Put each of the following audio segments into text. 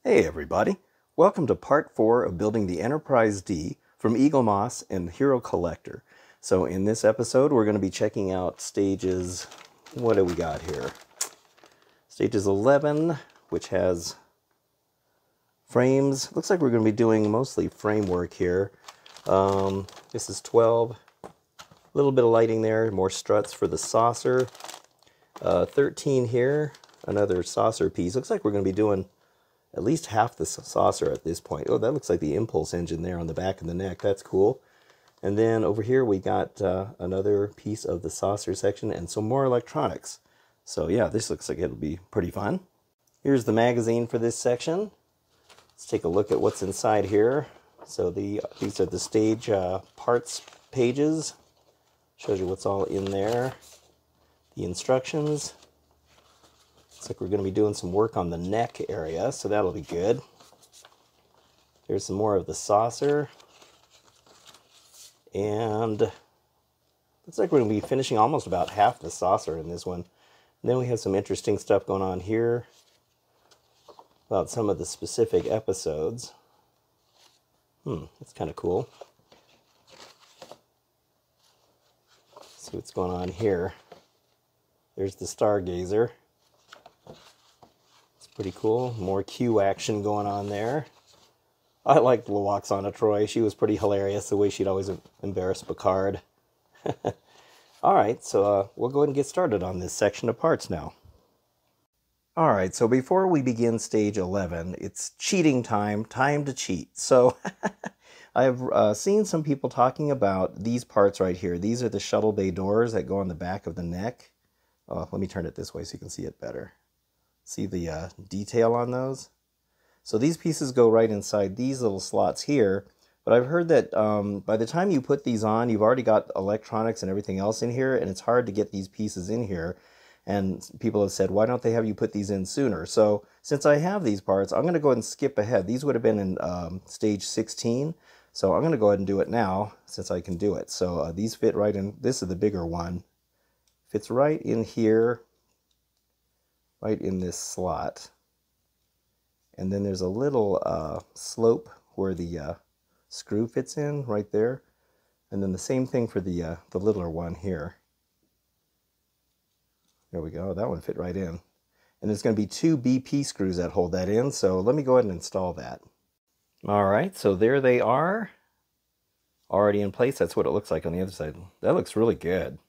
Hey everybody, welcome to part 4 of building the Enterprise D from Eaglemoss and Hero Collector. So in this episode we're going to be checking out stages, what do we got here? Stages 11, which has frames. Looks like we're going to be doing mostly framework here. This is 12, a little bit of lighting there, more struts for the saucer. 13 here, another saucer piece. Looks like we're going to be doing at least half the saucer at this point. Oh, that looks like the impulse engine there on the back of the neck. That's cool. And then over here we got another piece of the saucer section and some more electronics. So yeah, this looks like it'll be pretty fun. Here's the magazine for this section. Let's take a look at what's inside here. So these are the stage parts pages. Shows you what's all in there. The instructions. Looks like we're going to be doing some work on the neck area, so that'll be good. Here's some more of the saucer. And looks like we're going to be finishing almost about half the saucer in this one. And then we have some interesting stuff going on here about some of the specific episodes. That's kind of cool. Let's see what's going on here. There's the Stargazer. Pretty cool. More Q action going on there. I liked Lwaxana Troi. She was pretty hilarious, the way she'd always embarrass Picard. Alright, so we'll go ahead and get started on this section of parts now. Alright, so before we begin stage 11, it's cheating time. Time to cheat. So, I've seen some people talking about these parts right here. These are the shuttle bay doors that go on the back of the neck. Oh, let me turn it this way so you can see it better. See the detail on those? So these pieces go right inside these little slots here, but I've heard that by the time you put these on, you've already got electronics and everything else in here, and it's hard to get these pieces in here. And people have said, why don't they have you put these in sooner? So since I have these parts, I'm going to go ahead and skip ahead. These would have been in stage 16, so I'm going to go ahead and do it now since I can do it. So these fit right in. This is the bigger one. Fits right in here. Right in this slot. And then there's a little slope where the screw fits in right there. And then the same thing for the littler one here. There we go. That one fit right in. And there's going to be 2 BP screws that hold that in. So let me go ahead and install that. All right. So there they are. Already in place. That's what it looks like on the other side. That looks really good.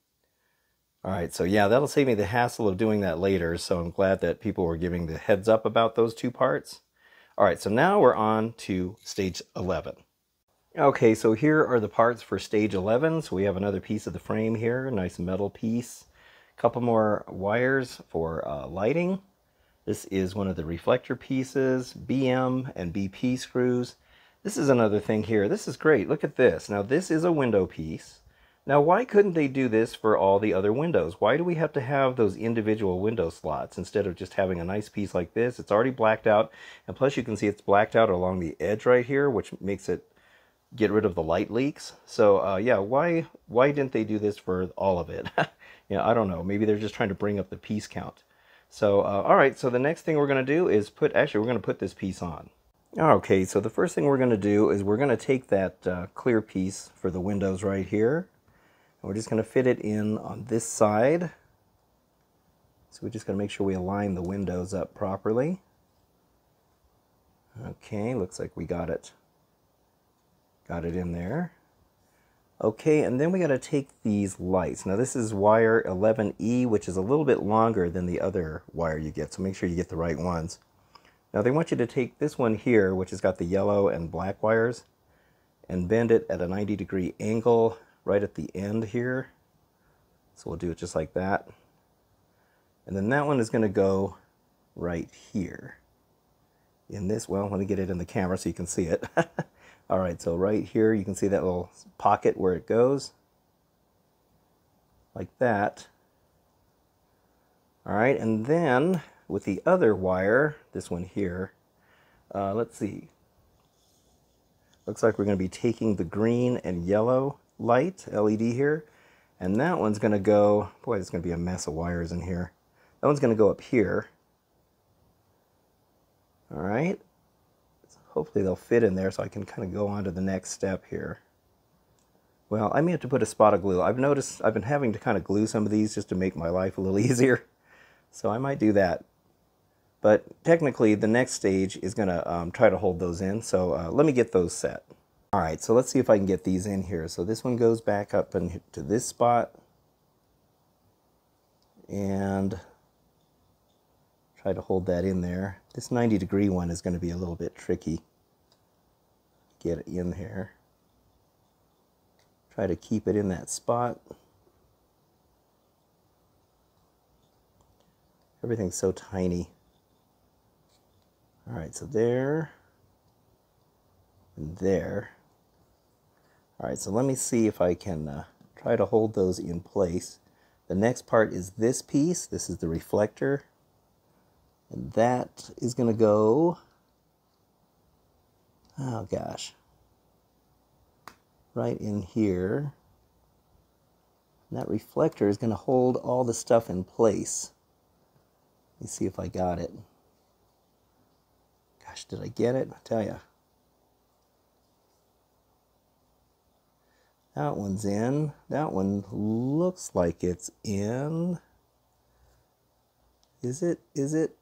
Alright, so yeah, that'll save me the hassle of doing that later, so I'm glad that people were giving the heads up about those 2 parts. Alright, so now we're on to stage 11. Okay, so here are the parts for stage 11. So we have another piece of the frame here, a nice metal piece. A couple more wires for lighting. This is one of the reflector pieces, BM and BP screws. This is another thing here. This is great. Look at this. Now this is a window piece. Now, why couldn't they do this for all the other windows? Why do we have to have those individual window slots instead of just having a nice piece like this? It's already blacked out, and plus you can see it's blacked out along the edge right here, which makes it get rid of the light leaks. So, yeah, why didn't they do this for all of it? Yeah, I don't know. Maybe they're just trying to bring up the piece count. So, all right, so the next thing we're going to do is we're going to put this piece on. Okay, so the first thing we're going to do is we're going to take that clear piece for the windows right here. We're just going to fit it in on this side. So we're just going to make sure we align the windows up properly. Okay, looks like we got it in there. Okay, and then we got to take these lights. Now this is wire 11E, which is a little bit longer than the other wire you get, so make sure you get the right ones. Now they want you to take this one here, which has got the yellow and black wires, and bend it at a 90-degree angle right at the end here. So we'll do it just like that. And then that one is going to go right here. In this, well, let me get it in the camera so you can see it. All right, so right here you can see that little pocket where it goes. Like that. All right, and then with the other wire, this one here, let's see. Looks like we're going to be taking the green and yellow light LED here, and that one's going to go, boy, there's going to be a mess of wires in here. That one's going to go up here. All right, hopefully they'll fit in there so I can kind of go on to the next step here. Well, I may have to put a spot of glue. I've noticed I've been having to kind of glue some of these just to make my life a little easier. So I might do that. But technically, the next stage is going to try to hold those in. So let me get those set. All right, so let's see if I can get these in here. So this one goes back up into this spot. And try to hold that in there. This 90-degree one is going to be a little bit tricky. Get it in here. Try to keep it in that spot. Everything's so tiny. All right, so there and there. All right, so let me see if I can try to hold those in place. The next part is this piece. This is the reflector. And that is going to go, oh gosh, right in here. And that reflector is going to hold all the stuff in place. Let me see if I got it. Gosh, did I get it? I tell you. That one's in. That one looks like it's in. Is it? Is it?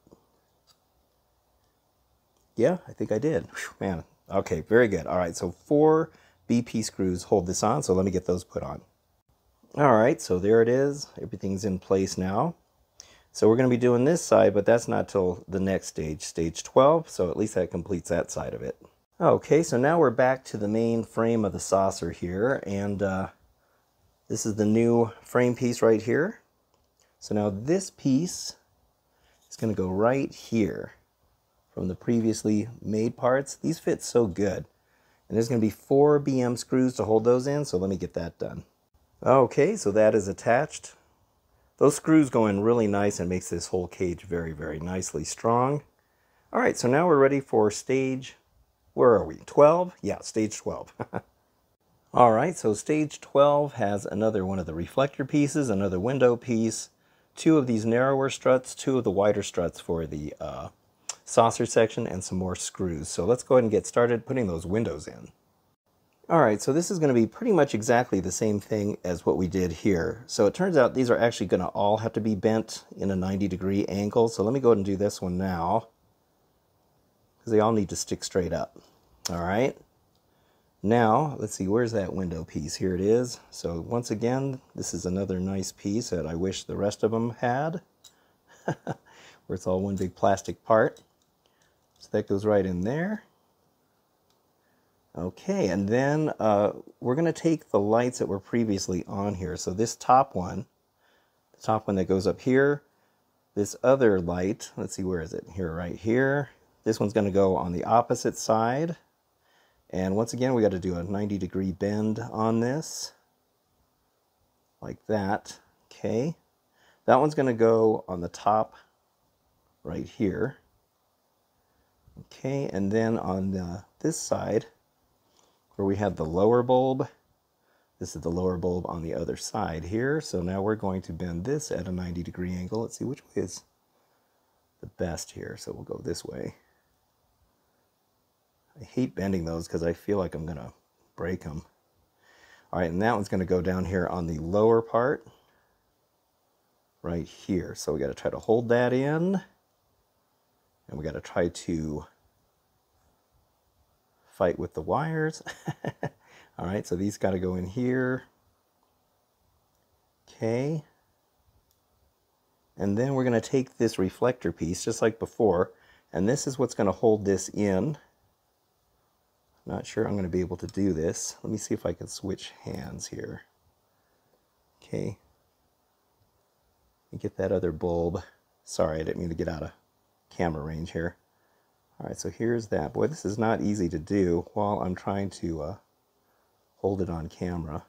Yeah, I think I did. Whew, man. Okay, very good. All right, so 4 BP screws hold this on, so let me get those put on. All right, so there it is. Everything's in place now. So we're going to be doing this side, but that's not till the next stage, stage 12, so at least that completes that side of it. Okay, so now we're back to the main frame of the saucer here, and this is the new frame piece right here. So now this piece is going to go right here from the previously made parts. These fit so good. And there's going to be 4 BM screws to hold those in, so let me get that done. Okay, so that is attached. Those screws go in really nice and makes this whole cage very, very nicely strong. All right, so now we're ready for stage, where are we, 12? Yeah, stage 12. All right, so stage 12 has another one of the reflector pieces, another window piece, 2 of these narrower struts, 2 of the wider struts for the saucer section, and some more screws. So let's go ahead and get started putting those windows in. All right, so this is going to be pretty much exactly the same thing as what we did here. So it turns out these are actually going to all have to be bent in a 90-degree angle. So let me go ahead and do this one now, because they all need to stick straight up. All right. Now, let's see, where's that window piece? Here it is. So once again, this is another nice piece that I wish the rest of them had, where it's all one big plastic part. So that goes right in there. Okay, and then we're going to take the lights that were previously on here. So this top one, the top one that goes up here, this other light, let's see, where is it? Here, right here. This one's going to go on the opposite side. And once again, we got to do a 90-degree bend on this, like that. Okay, that one's going to go on the top right here. Okay, and then on this side, where we have the lower bulb, this is the lower bulb on the other side here. So now we're going to bend this at a 90-degree angle. Let's see which way is the best here. So we'll go this way. I hate bending those because I feel like I'm going to break them. All right, and that one's going to go down here on the lower part, right here. So we got to try to hold that in, and we got to try to fight with the wires. All right, so these got to go in here. Okay. And then we're going to take this reflector piece, just like before, and this is what's going to hold this in. Not sure I'm going to be able to do this. Let me see if I can switch hands here. Okay. Let me get that other bulb. Sorry, I didn't mean to get out of camera range here. All right, so here's that. Boy, this is not easy to do while I'm trying to hold it on camera.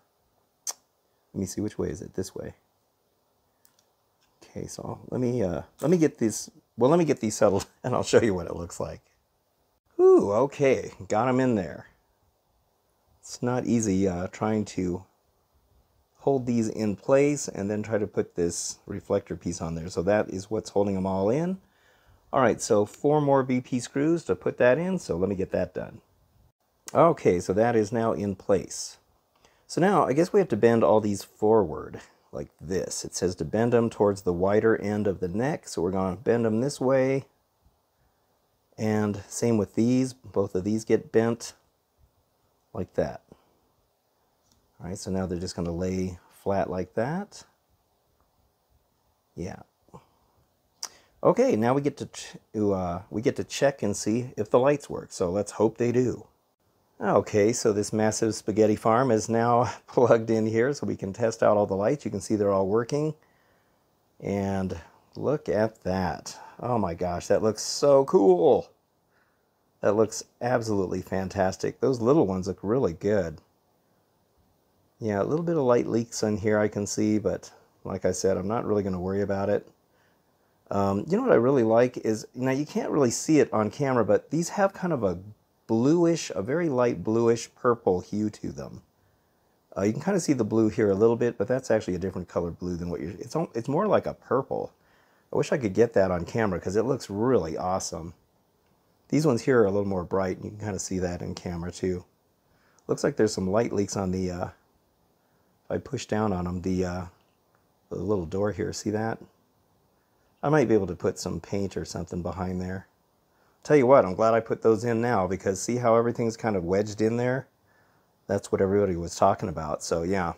Let me see, which way is it? This way. Okay, so let me get these. Well, let me get these settled, and I'll show you what it looks like. Ooh, okay, got them in there. It's not easy trying to hold these in place and then try to put this reflector piece on there. So that is what's holding them all in. All right, so 4 more BP screws to put that in, so let me get that done. Okay, so that is now in place. So now I guess we have to bend all these forward like this. It says to bend them towards the wider end of the neck, so we're going to bend them this way. And same with these, both of these get bent like that. All right, so now they're just going to lay flat like that. Yeah. Okay, now we get to check and see if the lights work. So let's hope they do. Okay, so this massive spaghetti farm is now plugged in here, so we can test out all the lights. You can see they're all working. And look at that. Oh my gosh, that looks so cool. That looks absolutely fantastic. Those little ones look really good. Yeah, a little bit of light leaks in here I can see, but like I said, I'm not really going to worry about it. You know what I really like is, now you can't really see it on camera, but these have kind of a bluish, a very light bluish purple hue to them. You can kind of see the blue here a little bit, but that's actually a different color blue than what you're, it's more like a purple. I wish I could get that on camera because it looks really awesome. These ones here are a little more bright, and you can kind of see that in camera too. Looks like there's some light leaks on the, if I push down on them, the little door here, see that? I might be able to put some paint or something behind there. Tell you what, I'm glad I put those in now, because see how everything's kind of wedged in there? That's what everybody was talking about, so yeah.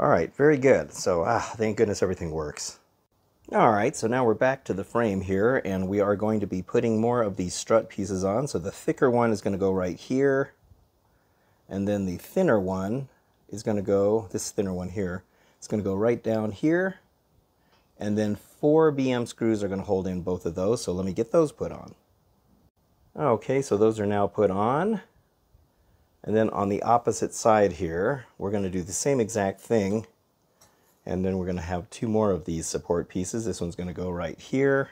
All right, very good. So, thank goodness everything works. All right, so now we're back to the frame here, and we are going to be putting more of these strut pieces on. So the thicker one is going to go right here, and then the thinner one is going to go, this thinner one here, it's going to go right down here, and then 4 BM screws are going to hold in both of those, so let me get those put on. Okay, so those are now put on, and then on the opposite side here, we're going to do the same exact thing. And then we're going to have 2 more of these support pieces. This one's going to go right here,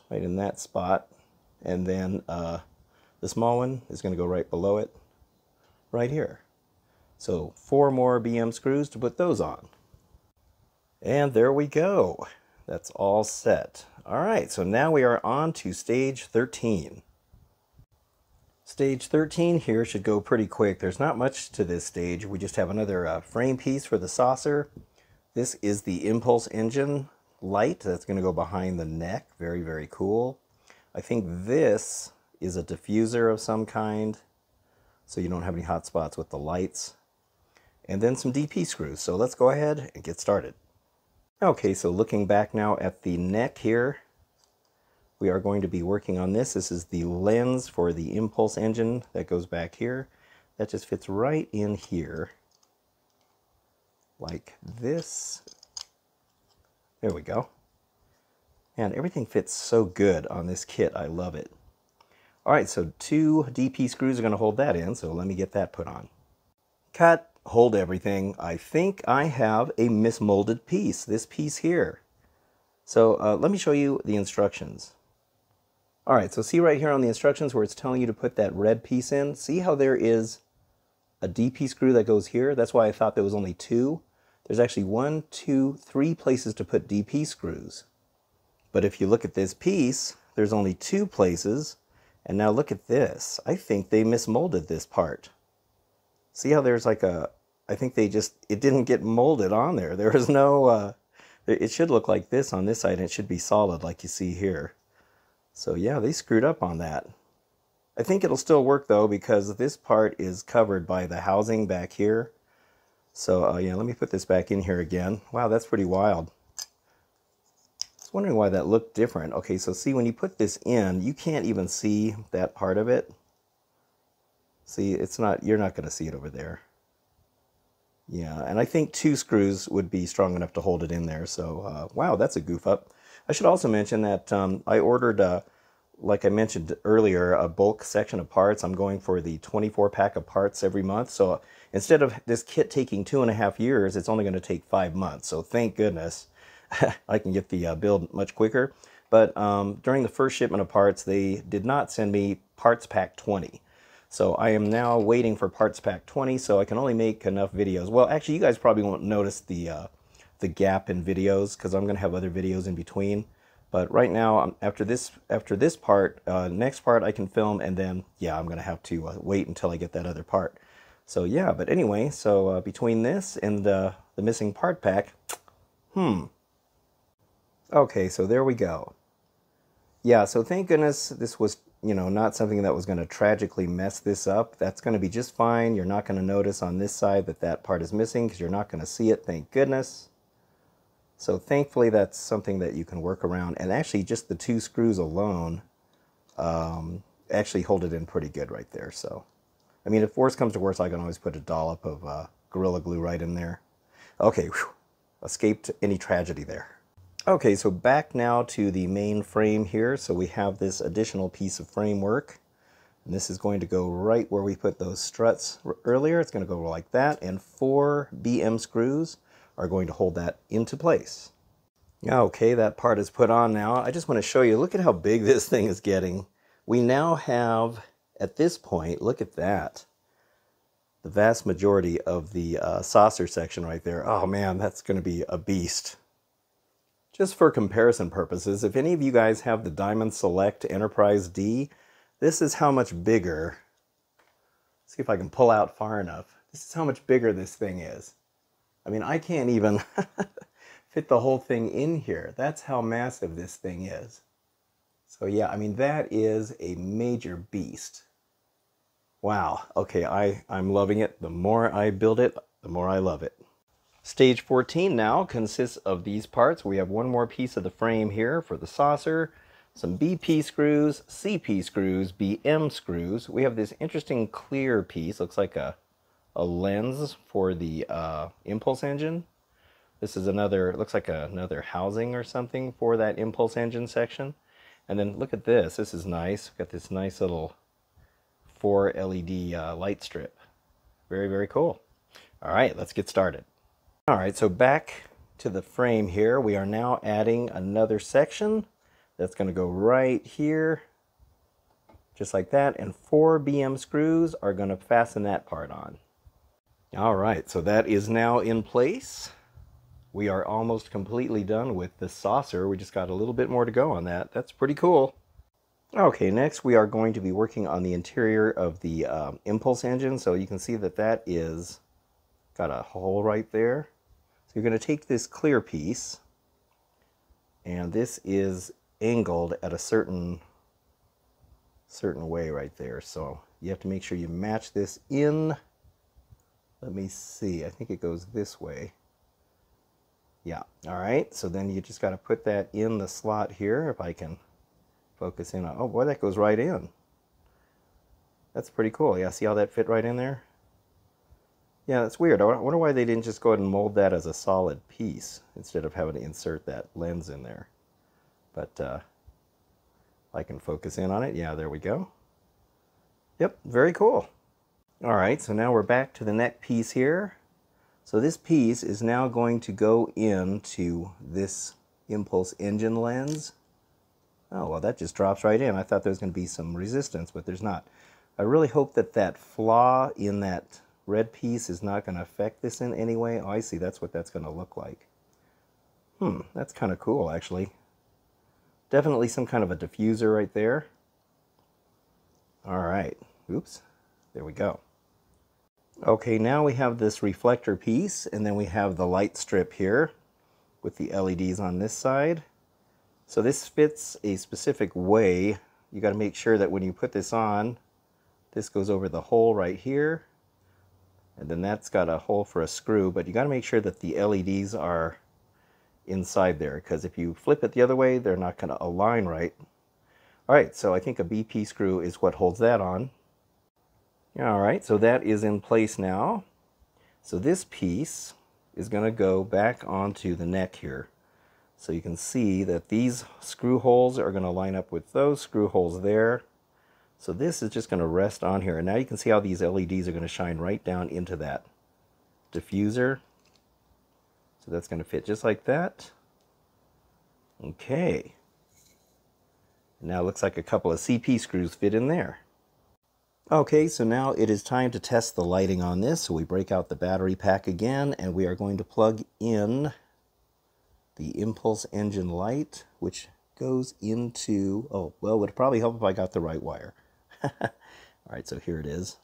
right in that spot. And then the small one is going to go right below it, right here. So 4 more BM screws to put those on. And there we go. That's all set. All right, so now we are on to stage 13. Stage 13 here should go pretty quick. There's not much to this stage. We just have another frame piece for the saucer. This is the impulse engine light that's going to go behind the neck. Very, very cool. I think this is a diffuser of some kind, so you don't have any hot spots with the lights. And then some DP screws. So let's go ahead and get started. Okay, so looking back now at the neck here, we are going to be working on this. This is the lens for the impulse engine that goes back here. That just fits right in here, like this. There we go. And everything fits so good on this kit. I love it. All right, so 2 DP screws are going to hold that in, so let me get that put on. Cut, hold everything. I think I have a mismolded piece, this piece here. So let me show you the instructions. All right, so see right here on the instructions where it's telling you to put that red piece in? See how there is a DP screw that goes here? That's why I thought there was only 2. There's actually 1, 2, 3 places to put DP screws. But if you look at this piece, there's only 2 places. And now look at this. I think they mismolded this part. See how there's like a, I think they just, it didn't get molded on there. There is no, it should look like this on this side, and it should be solid like you see here. So yeah, they screwed up on that. I think it'll still work though, because this part is covered by the housing back here. So yeah, let me put this back in here again. Wow, that's pretty wild. I was wondering why that looked different. Okay, so see, when you put this in, you can't even see that part of it. See, it's not, you're not going to see it over there. Yeah, and I think 2 screws would be strong enough to hold it in there. So wow, that's a goof up. I should also mention that I ordered, like I mentioned earlier, a bulk section of parts. I'm going for the 24-pack of parts every month. So instead of this kit taking 2.5 years, it's only going to take 5 months. So thank goodness I can get the build much quicker. But during the first shipment of parts, they did not send me Parts Pack 20. So I am now waiting for Parts Pack 20, so I can only make enough videos. Well, actually, you guys probably won't notice the gap in videos, because I'm going to have other videos in between. But right now, after this part, next part I can film, and then yeah, I'm gonna have to wait until I get that other part. So yeah, but anyway, so between this and the missing part pack, okay, so there we go. Yeah, so thank goodness this was, you know, not something that was going to tragically mess this up. That's going to be just fine. You're not going to notice on this side that that part is missing because you're not going to see it, thank goodness. So thankfully that's something that you can work around. And actually just the 2 screws alone actually hold it in pretty good right there. So, I mean, if worse comes to worse, I can always put a dollop of Gorilla Glue right in there. Okay, whew, escaped any tragedy there. Okay, so back now to the main frame here. So we have this additional piece of framework. And this is going to go right where we put those struts earlier. It's going to go like that. And 4 BM screws are going to hold that into place. Okay, that part is put on now. I just want to show you, look at how big this thing is getting. We now have, at this point, look at that. The vast majority of the saucer section right there. Oh man, that's going to be a beast. Just for comparison purposes, if any of you guys have the Diamond Select Enterprise D, this is how much bigger. Let's see if I can pull out far enough. This is how much bigger this thing is. I mean, I can't even fit the whole thing in here. That's how massive this thing is. So yeah, I mean, that is a major beast. Wow. Okay, I'm loving it. The more I build it, the more I love it. Stage 14 now consists of these parts. We have one more piece of the frame here for the saucer, some BP screws, CP screws, BM screws. We have this interesting clear piece, looks like a lens for the impulse engine. This is another, looks like another housing or something for that impulse engine section. And then look at this, this is nice. We've got this nice little 4 LED light strip. Very, very cool. All right, let's get started. All right, so back to the frame here. We are now adding another section that's going to go right here, just like that, and 4 BM screws are going to fasten that part on. All right, so that is now in place. We are almost completely done with the saucer. We just got a little bit more to go on that. That's pretty cool. Okay, next we are going to be working on the interior of the impulse engine. So you can see that that is got a hole right there. So you're going to take this clear piece, and this is angled at a certain way right there. So you have to make sure you match this in. Let me see, I think it goes this way. Yeah, all right, so then you just got to put that in the slot here. If I can focus in on, oh boy, that goes right in. That's pretty cool. Yeah, see how that fit right in there? Yeah, that's weird. I wonder why they didn't just go ahead and mold that as a solid piece instead of having to insert that lens in there. But I can focus in on it. Yeah, there we go. Yep, very cool. All right, so now we're back to the neck piece here. So this piece is now going to go into this impulse engine lens. Oh, well, that just drops right in. I thought there was going to be some resistance, but there's not. I really hope that that flaw in that red piece is not going to affect this in any way. Oh, I see. That's what that's going to look like. That's kind of cool, actually. Definitely some kind of a diffuser right there. All right. Oops. There we go. Okay, now we have this reflector piece, and then we have the light strip here with the LEDs on this side. So this fits a specific way. You got to make sure that when you put this on, this goes over the hole right here, and then that's got a hole for a screw, but you got to make sure that the LEDs are inside there, because if you flip it the other way, they're not going to align right. All right, so I think a BP screw is what holds that on. All right, so that is in place now. So this piece is going to go back onto the neck here. So you can see that these screw holes are going to line up with those screw holes there. So this is just going to rest on here. And now you can see how these LEDs are going to shine right down into that diffuser. So that's going to fit just like that. Okay. Now it looks like a couple of CP screws fit in there. Okay, so now it is time to test the lighting on this. So we break out the battery pack again, and we are going to plug in the impulse engine light, which goes into, oh, well, it would probably help if I got the right wire. All right, so here it is.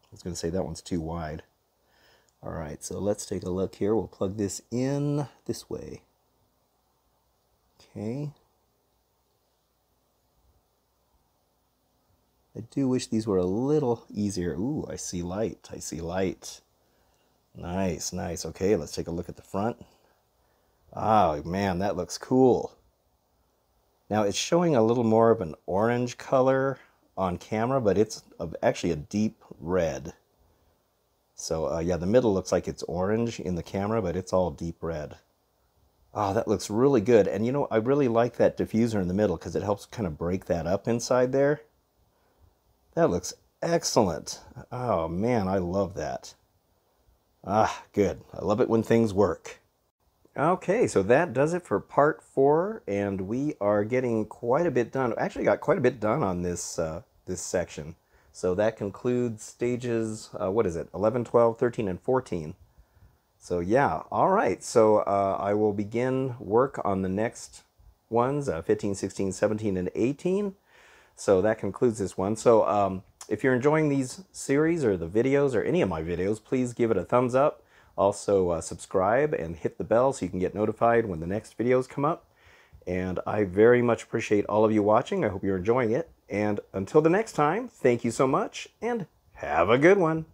I was going to say that one's too wide. All right, so let's take a look here. We'll plug this in this way. Okay. I do wish these were a little easier. Ooh, I see light. I see light. Nice, nice. Okay, let's take a look at the front. Oh, man, that looks cool. Now, it's showing a little more of an orange color on camera, but it's actually a deep red. So, yeah, the middle looks like it's orange in the camera, but it's all deep red. Oh, that looks really good. And, you know, I really like that diffuser in the middle because it helps kind of break that up inside there. That looks excellent. Oh, man, I love that. Ah, good. I love it when things work. Okay, so that does it for part 4, and we are getting quite a bit done. Actually got quite a bit done on this this section. So that concludes stages, what is it, 11, 12, 13, and 14. So yeah, all right. So I will begin work on the next ones, 15, 16, 17, and 18. So that concludes this one. So if you're enjoying these series or the videos or any of my videos, please give it a thumbs up. Also subscribe and hit the bell so you can get notified when the next videos come up. And I very much appreciate all of you watching. I hope you're enjoying it. And until the next time, thank you so much and have a good one.